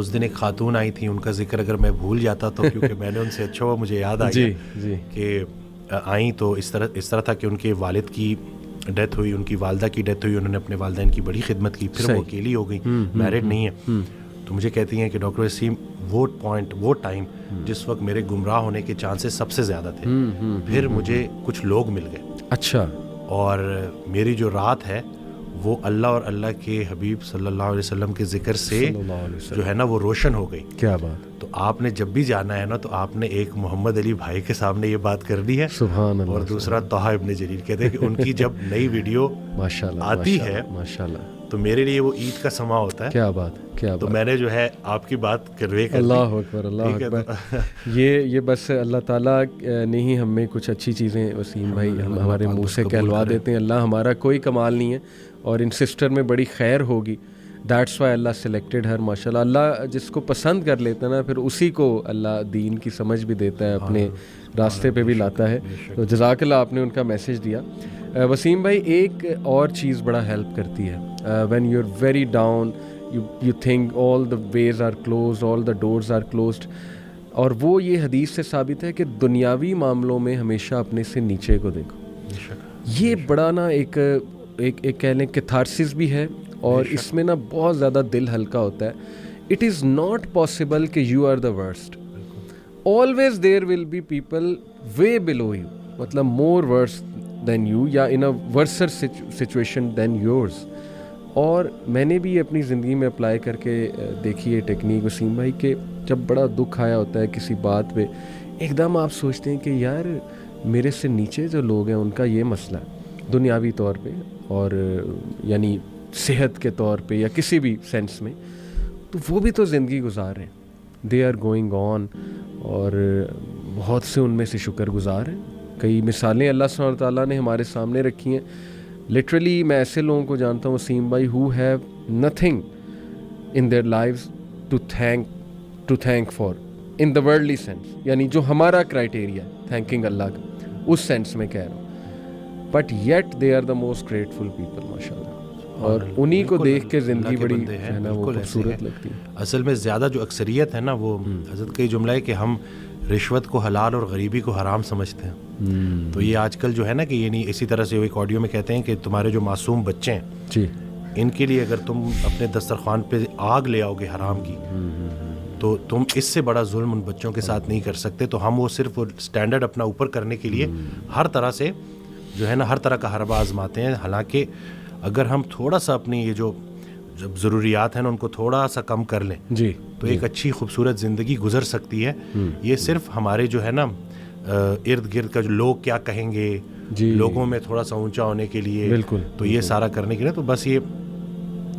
اس دن ایک خاتون آئی تھی, ان کا ذکر اگر میں بھول جاتا تو کیونکہ میں نے ان سے اچھا ہوا مجھے یاد آ گیا کہ آئیں تو اس طرح تھا کہ ان کے والد کی ڈیتھ ہوئی, ان کی والدہ کی ڈیتھ ہوئی, انہوں نے اپنے والدین کی بڑی خدمت کی, پھر وہ اکیلی ہو گئی, میرڈ نہیں ہے. تو مجھے کہتی ہیں کہ ڈاکٹر وسیم وہ ٹائم جس وقت میرے گمراہ ہونے کے چانسز سب سے زیادہ تھے, پھر مجھے کچھ لوگ مل گئے. اچھا. اور میری جو رات ہے وہ اللہ اور اللہ کے حبیب صلی اللہ علیہ وسلم کے ذکر سے جو ہے نا وہ روشن ہو گئی. کیا بات. تو آپ نے جب بھی جانا ہے نا تو آپ نے ایک محمد علی بھائی کے سامنے یہ بات کرنی ہے, سبحان اللہ. اور دوسرا طہا ابن جریر. کہتے ہیں کہ ان کی جب نئی ویڈیو آتی ہے تو میرے لیے وہ عید کا سما ہوتا ہے. کیا بات, کیا بات. تو میں نے جو ہے آپ کی بات کروے کر دی. اللہ اکبر, اللہ اکبر. یہ بس اللہ تعالیٰ نے ہی ہمیں کچھ اچھی چیزیں وسیم بھائی ہمارے منہ سے کہلوا دیتے ہیں. اللہ ہمارا کوئی کمال نہیں ہے, اور ان سسٹر میں بڑی خیر ہوگی. دیٹس وائی اللہ سلیکٹڈ ہر. ماشاء اللہ, اللہ جس کو پسند کر لیتا ہے نا پھر اسی کو اللہ دین کی سمجھ بھی دیتا ہے, اپنے راستے پہ بھی لاتا ہے. تو جزاک اللہ, آپ نے ان کا میسیج دیا. وسیم بھائی ایک اور چیز بڑا ہیلپ کرتی ہے. When you are very down, you think all the ways are closed, all the doors are closed. اور وہ یہ حدیث سے ثابت ہے کہ دنیاوی معاملوں میں ہمیشہ اپنے سے نیچے کو دیکھو. یہ بڑا نا ایک کہہ لیں کیتھارسس بھی ہے, اور اس میں نا بہت زیادہ دل ہلکا ہوتا ہے. اٹ از ناٹ پاسبل کہ you are the worst. Always there will be people way below you, مطلب مور ورس دین یو, یا ان اے ورسر سچویشن دین یورز. اور میں نے بھی اپنی زندگی میں اپلائی کر کے دیکھی ہے ٹیکنیک وسیم بھائی, کہ جب بڑا دکھ آیا ہوتا ہے کسی بات پہ, ایک دم آپ سوچتے ہیں کہ یار میرے سے نیچے جو لوگ ہیں ان کا یہ مسئلہ ہے دنیاوی طور پہ, اور یعنی صحت کے طور پہ یا کسی بھی سینس میں, تو وہ بھی تو زندگی گزار رہے ہیں. دے آر گوئنگ آن, اور بہت سے ان میں سے شکر گزار ہیں. کئی مثالیں اللہ سبحانہ تعالیٰ نے ہمارے سامنے رکھی ہیں. لٹرلی میں ایسے لوگوں کو جانتا ہوں وسیم بھائی who have nothing in their lives to thank for in the worldly sense, یعنی جو ہمارا کرائٹیریا ہے تھینکنگ اللہ کا, اس سینس میں کہہ رہا ہوں, but yet they are the most grateful people ماشاء اللہ. اور انہی کو دیکھ کے زندگی بڑی ہے نا وہ خوبصورت لگتی ہے. اصل میں زیادہ جو اکثریت ہے نا وہ حضرت کا یہ جملہ ہے کہ ہم رشوت کو حلال اور غریبی کو حرام سمجھتے ہیں. تو یہ آج کل جو ہے نا کہ یہ نہیں, اسی طرح سے ایک آڈیو میں کہتے ہیں کہ تمہارے جو معصوم بچے ہیں جی, ان کے لیے اگر تم اپنے دسترخوان پہ آگ لے آؤ گے حرام کی, تو تم اس سے بڑا ظلم ان بچوں کے ساتھ نہیں کر سکتے. تو ہم وہ صرف وہ اسٹینڈرڈ اپنا اوپر کرنے کے لیے ہر طرح سے جو ہے نا ہر طرح کا حربہ آزماتے ہیں. حالانکہ اگر ہم تھوڑا سا اپنی یہ جو ضروریات ہیں نا ان کو تھوڑا سا کم کر لیں جی, تو ایک اچھی خوبصورت زندگی گزر سکتی ہے. یہ صرف ہمارے جو ہے نا ارد گرد کا جو لوگ کیا کہیں گے, لوگوں میں تھوڑا سا اونچا ہونے کے لیے, بالکل تو یہ سارا کرنے کے لیے تو بس یہ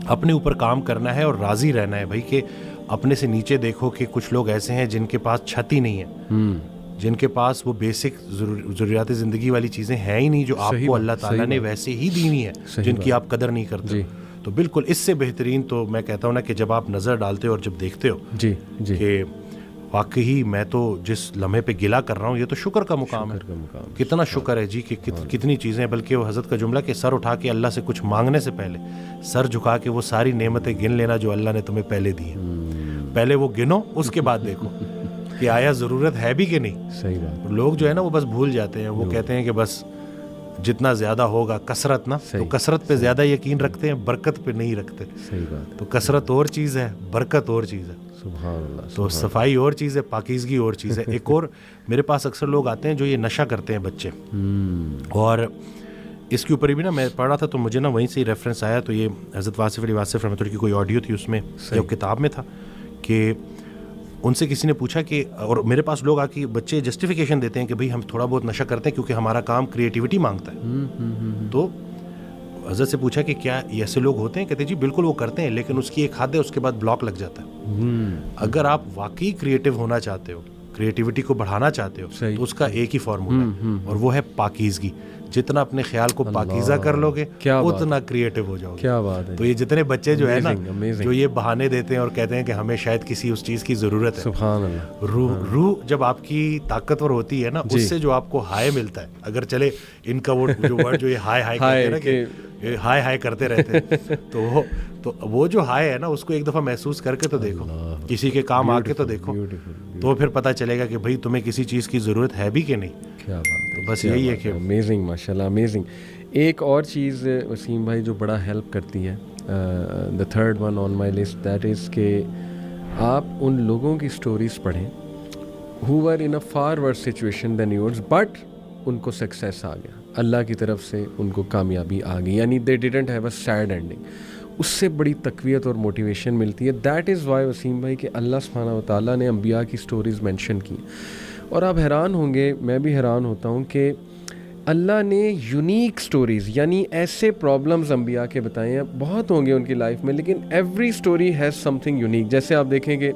اپنے اوپر کام کرنا ہے اور راضی رہنا ہے بھائی. کہ اپنے سے نیچے دیکھو کہ کچھ لوگ ایسے ہیں جن کے پاس چھت ہی نہیں ہے, جن کے پاس وہ بیسک ضروریات زندگی والی چیزیں ہیں ہی نہیں, جو آپ کو اللہ تعالیٰ نے ویسے ہی دی ہوئی ہیں, جن کی آپ قدر نہیں کرتے. تو بالکل اس سے بہترین تو میں کہتا ہوں نا کہ جب آپ نظر ڈالتے ہو اور جب دیکھتے ہو جی کہ واقعی میں تو جس لمحے پہ گلا کر رہا ہوں یہ تو شکر کا مقام ہے. کتنا شکر ہے جی کہ کتنی چیزیں, بلکہ وہ حضرت کا جملہ کہ سر اٹھا کے اللہ سے کچھ مانگنے سے پہلے سر جھکا کے وہ ساری نعمتیں گن لینا جو اللہ نے تمہیں پہلے دی ہیں. پہلے وہ گنو, اس کے بعد دیکھو کہ آیا ضرورت ہے بھی کہ نہیں. صحیح بات. لوگ جو ہے نا وہ بس بھول جاتے ہیں, وہ کہتے ہیں کہ بس جتنا زیادہ ہوگا کثرت نا, تو کثرت پہ زیادہ یقین رکھتے ہیں, برکت پہ نہیں رکھتے. صحیح بات. تو کثرت اور چیز ہے, برکت اور چیز ہے. سبحان اللہ. تو صفائی اور چیز ہے, پاکیزگی اور چیز ہے. ایک اور میرے پاس اکثر لوگ آتے ہیں جو یہ نشہ کرتے ہیں بچے, اور اس کے اوپر بھی نا میں پڑھ رہا تھا تو مجھے نا وہیں سے ہی ریفرنس آیا. تو یہ حضرت واصف علی واصف رحمۃ اللہ کی کوئی آڈیو تھی, اس میں جو کتاب میں تھا کہ ان سے کسی نے پوچھا کہ, اور میرے پاس لوگ آ کے بچے جسٹیفیکیشن دیتے ہیں کہ بھئی ہم تھوڑا بہت نشہ کرتے ہیں کیونکہ ہمارا کام کریٹیوٹی مانگتا ہے. تو حضرت سے پوچھا کہ کیا ایسے لوگ ہوتے ہیں؟ کہتے جی بالکل وہ کرتے ہیں, لیکن اس کی ایک حد ہے, اس کے بعد بلاک لگ جاتا ہے. اگر آپ واقعی کریٹیو ہونا چاہتے ہو, کریٹیوٹی کو بڑھانا چاہتے ہو, تو اس کا ایک ہی فارمولا ہے, اور وہ ہے پاکیزگی. جتنا اپنے خیال کو پاکیزہ کر لو گے اتنا کریٹو ہو جاؤ گے. کیا بات ہے. تو یہ جتنے بچے جو ہے نا جو یہ بہانے دیتے ہیں اور کہتے ہیں کہ ہمیں شاید کسی اس چیز کی ضرورت ہے, سبحان اللہ, روح جب آپ کی طاقتور ہوتی ہے نا, اس سے جو آپ کو ہائے ملتا ہے, اگر چلے ان کا وہ جو ورڈ جو یہ ہائے ہائے کہتے ہیں نا کہ ہائے ہائے کرتے رہتے ہیں, تو وہ جو ہائے ہے نا اس کو ایک دفعہ محسوس کر کے تو دیکھو, کسی کے کام آ کے تو دیکھو, تو پھر پتہ چلے گا کہ بھائی تمہیں کسی چیز کی ضرورت ہے بھی کہ نہیں. کیا بات ہے. بس یہی ہے کہ امیزنگ, ماشاء اللہ امیزنگ. ایک اور چیز وسیم بھائی جو بڑا ہیلپ کرتی ہے, the third one on my list, that is کہ آپ ان لوگوں کی سٹوریز پڑھیں who were in a far worse situation than yours but ان کو سکسیس آ گیا, اللہ کی طرف سے ان کو کامیابی آ گئی, یعنی they didn't have a sad ending. اس سے بڑی تقویت اور موٹیویشن ملتی ہے. دیٹ از وائی وسیم بھائی کہ اللہ سبحانہ و تعالیٰ نے انبیاء کی سٹوریز مینشن کی. اور آپ حیران ہوں گے, میں بھی حیران ہوتا ہوں کہ اللہ نے یونیک سٹوریز, یعنی ایسے پرابلمز انبیاء کے بتائے ہیں, بہت ہوں گے ان کی لائف میں, لیکن every story has some thing unique. جیسے آپ دیکھیں کہ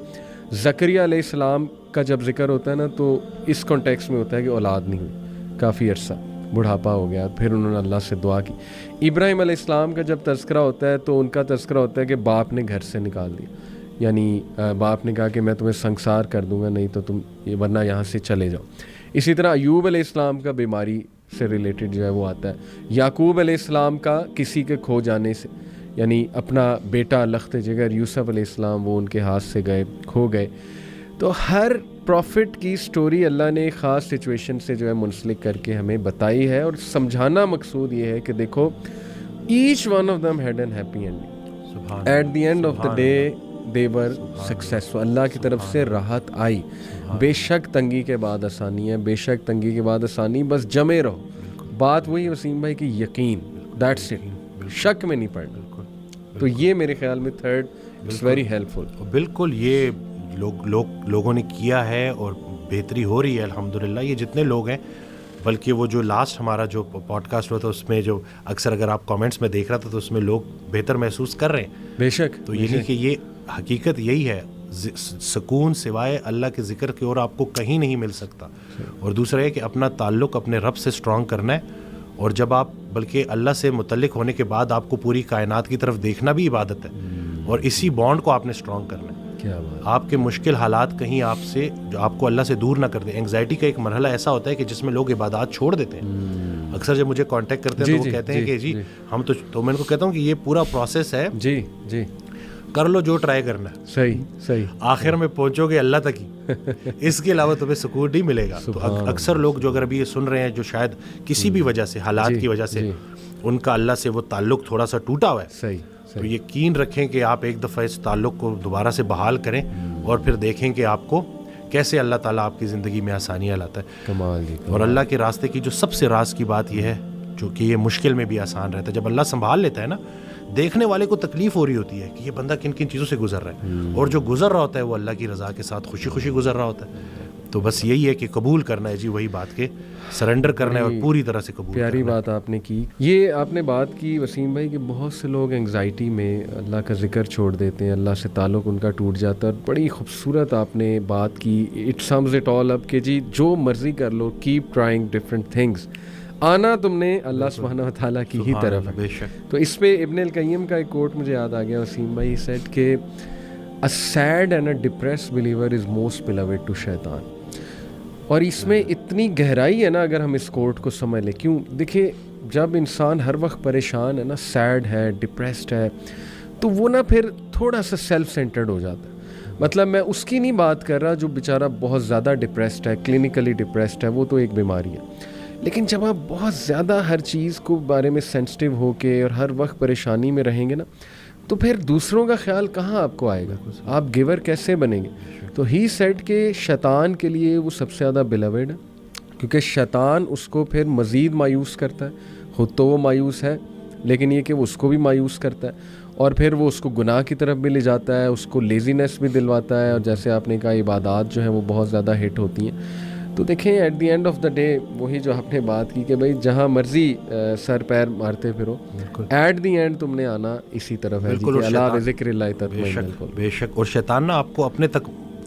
زکریا علیہ السلام کا جب ذکر ہوتا ہے نا تو اس کانٹیکس میں ہوتا ہے کہ اولاد نہیں ہوئی, کافی عرصہ بڑھاپا ہو گیا, پھر انہوں نے اللہ سے دعا کی. ابراہیم علیہ السلام کا جب تذکرہ ہوتا ہے تو ان کا تذکرہ ہوتا ہے کہ باپ نے گھر سے نکال دیا, یعنی باپ نے کہا کہ میں تمہیں سنسار کر دوں گا, نہیں تو تم ورنہ یہاں سے چلے جاؤ. اسی طرح ایوب علیہ السلام کا بیماری سے ریلیٹڈ جو ہے وہ آتا ہے. یعقوب علیہ السلام کا کسی کے کھو جانے سے, یعنی اپنا بیٹا لخت جگر یوسف علیہ السلام وہ ان کے ہاتھ سے کھو گئے. تو ہر پروفٹ کی سٹوری اللہ نے ایک خاص سچویشن سے جو ہے منسلک کر کے ہمیں بتائی ہے, اور سمجھانا مقصود یہ ہے کہ دیکھو each one of them had an happy ending, at the end of the day they were successful. اللہ کی طرف سے راحت آئی. بے شک تنگی کے بعد آسانی ہے, بے شک تنگی کے بعد آسانی, بس جمے رہو. بات وہی وسیم بھائی کی یقین, دیٹس اٹ, شک میں نہیں پڑنا. تو یہ میرے خیال میں تھرڈ اٹس ویری ہیلپ فل. بالکل یہ لوگوں نے کیا ہے اور بہتری ہو رہی ہے الحمدللہ. یہ جتنے لوگ ہیں, بلکہ وہ جو لاسٹ ہمارا جو پوڈ کاسٹ ہوا تھا اس میں جو اکثر اگر آپ کامنٹس میں دیکھ رہا تھا تو اس میں لوگ بہتر محسوس کر رہے ہیں. بے شک. تو یہ نہیں کہ یہ حقیقت یہی ہے, سکون سوائے اللہ کے ذکر کی اور آپ کو کہیں نہیں مل سکتا. اور دوسرا یہ کہ اپنا تعلق اپنے رب سے اسٹرانگ کرنا ہے, اور جب آپ بلکہ اللہ سے متعلق ہونے کے بعد آپ کو پوری کائنات کی طرف دیکھنا بھی عبادت ہے, اور اسی بانڈ کو آپ نے اسٹرانگ کرنا ہے. آپ کے مشکل حالات کہیں آپ سے جو آپ کو اللہ سے دور نہ کر دیں. اینگزائٹی کا ایک مرحلہ ایسا ہوتا ہے کہ جس میں لوگ عبادات چھوڑ دیتے ہیں. اکثر جب مجھے کانٹیکٹ کرتے ہیں تو وہ کہتے ہیں کہ جی ہم تو میں ان کو کہتا ہوں کہ یہ پورا پروسیس ہے, جی جی کر لو جو ٹرائی کرنا ہے, صحیح صحیح, آخر میں پہنچو گے اللہ تک ہی, اس کے علاوہ تمہیں سکون نہیں ملے گا. تو اکثر لوگ جو اگر ابھی یہ سن رہے ہیں جو شاید کسی بھی وجہ سے حالات کی وجہ سے ان کا اللہ سے وہ تعلق تھوڑا سا ٹوٹا ہوا ہے, صحیح, تو یقین رکھیں کہ آپ ایک دفعہ اس تعلق کو دوبارہ سے بحال کریں اور پھر دیکھیں کہ آپ کو کیسے اللہ تعالیٰ آپ کی زندگی میں آسانیاں لاتا ہے. کمال جی. اور اللہ کے راستے کی جو سب سے راز کی بات یہ ہے جو کہ یہ مشکل میں بھی آسان رہتا ہے. جب اللہ سنبھال لیتا ہے نا, دیکھنے والے کو تکلیف ہو رہی ہوتی ہے کہ یہ بندہ کن کن چیزوں سے گزر رہا ہے, اور جو گزر رہا ہوتا ہے وہ اللہ کی رضا کے ساتھ خوشی خوشی گزر رہا ہوتا ہے. تو بس یہی ہے کہ قبول کرنا ہے, جی وہی بات کے سرنڈر کرنا ہے اور پوری طرح سے قبول. پیاری بات آپ نے کی. یہ آپ نے بات کی وسیم بھائی کہ بہت سے لوگ انگزائٹی میں اللہ کا ذکر چھوڑ دیتے ہیں, اللہ سے تعلق ان کا ٹوٹ جاتا ہے. اور بڑی خوبصورت آپ نے بات کی, اٹ سمز اٹ آل اپ کہ جی جو مرضی کر لو, کیپ ٹرائنگ ڈفرینٹ تھنگس, آنا تم نے اللہ سبحانہ و تعالیٰ کی ہی طرف ہے. تو اس پہ ابن القیم کا ایک کوٹ مجھے یاد آ گیا وسیم بھائی, ہی سیڈ کہ a sad and a depressed believer is most beloved to شیطان. اور اس میں اتنی گہرائی ہے نا اگر ہم اس کوٹ کو سمجھ لیں. کیوں, دیکھیں جب انسان ہر وقت پریشان ہے نا, سیڈ ہے, ڈپریسڈ ہے, تو وہ نا پھر تھوڑا سا سیلف سینٹرڈ ہو جاتا ہے. مطلب میں اس کی نہیں بات کر رہا جو بیچارہ بہت زیادہ ڈپریسڈ ہے, کلینکلی ڈپریسڈ ہے, وہ تو ایک بیماری ہے. لیکن جب آپ بہت زیادہ ہر چیز کو بارے میں سینسٹیو ہو کے اور ہر وقت پریشانی میں رہیں گے نا, تو پھر دوسروں کا خیال کہاں آپ کو آئے گا, آپ گیور کیسے بنیں گے. تو ہی سیڈ کہ شیطان کے لیے وہ سب سے زیادہ بیلوڈ ہے, کیونکہ شیطان اس کو پھر مزید مایوس کرتا ہے. خود تو وہ مایوس ہے, لیکن یہ کہ وہ اس کو بھی مایوس کرتا ہے, اور پھر وہ اس کو گناہ کی طرف بھی لے جاتا ہے, اس کو لیزینس بھی دلواتا ہے, اور جیسے آپ نے کہا عبادات جو ہیں وہ بہت زیادہ ہٹ ہوتی ہیں. تو دیکھیں at the end of the day وہی جو آپ نے بات کی کہ بھائی جہاں مرضی سر پیر مارتے پھرو, ایٹ دی اینڈ تم نے آنا اسی طرف ہے. بالکل, اللہ ذکر اللہ تطمئن القلوب. بے شک. اور شیطان نا آپ کو اپنے تک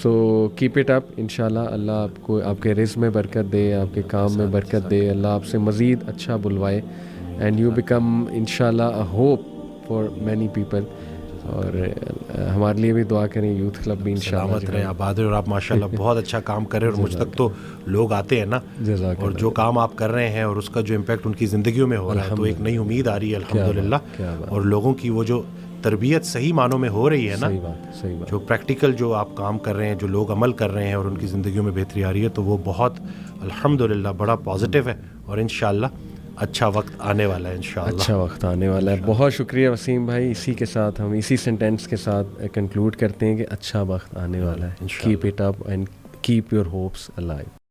سو کیپ اٹ اپ. انشاءاللہ اللہ آپ کو آپ کے رزق میں برکت دے, آپ کے کام میں برکت دے, اللہ آپ سے مزید اچھا بلوائے, اینڈ یو بیکم انشاءاللہ اے ہوپ فار مینی پیپل. اور ہمارے لیے بھی دعا کریں, یوتھ کلب بھی انشاءاللہ سلامت رہے, آباد رہے, اور آپ ماشاءاللہ بہت اچھا کام کر رہے ہیں, اور مجھ تک تو لوگ آتے ہیں نا, اور جو کام آپ کر رہے ہیں اور اس کا جو امپیکٹ ان کی زندگیوں میں ہو رہا ہے, تو ایک نئی امید آ رہی ہے الحمدللہ. اور لوگوں کی وہ جو تربیت صحیح معنوں میں ہو رہی ہے نا, جو پریکٹیکل جو آپ کام کر رہے ہیں, جو لوگ عمل کر رہے ہیں اور ان کی زندگیوں میں بہتری آ رہی ہے, تو وہ بہت الحمدللہ بڑا پازیٹیو ہے, اور انشاءاللہ اچھا وقت آنے والا ہے انشاءاللہ. اچھا وقت آنے والا ہے. بہت شکریہ وسیم بھائی. اسی کے ساتھ ہم اسی سینٹینس کے ساتھ کنکلوڈ کرتے ہیں کہ اچھا وقت آنے والا ہے. Keep it up and keep your hopes alive.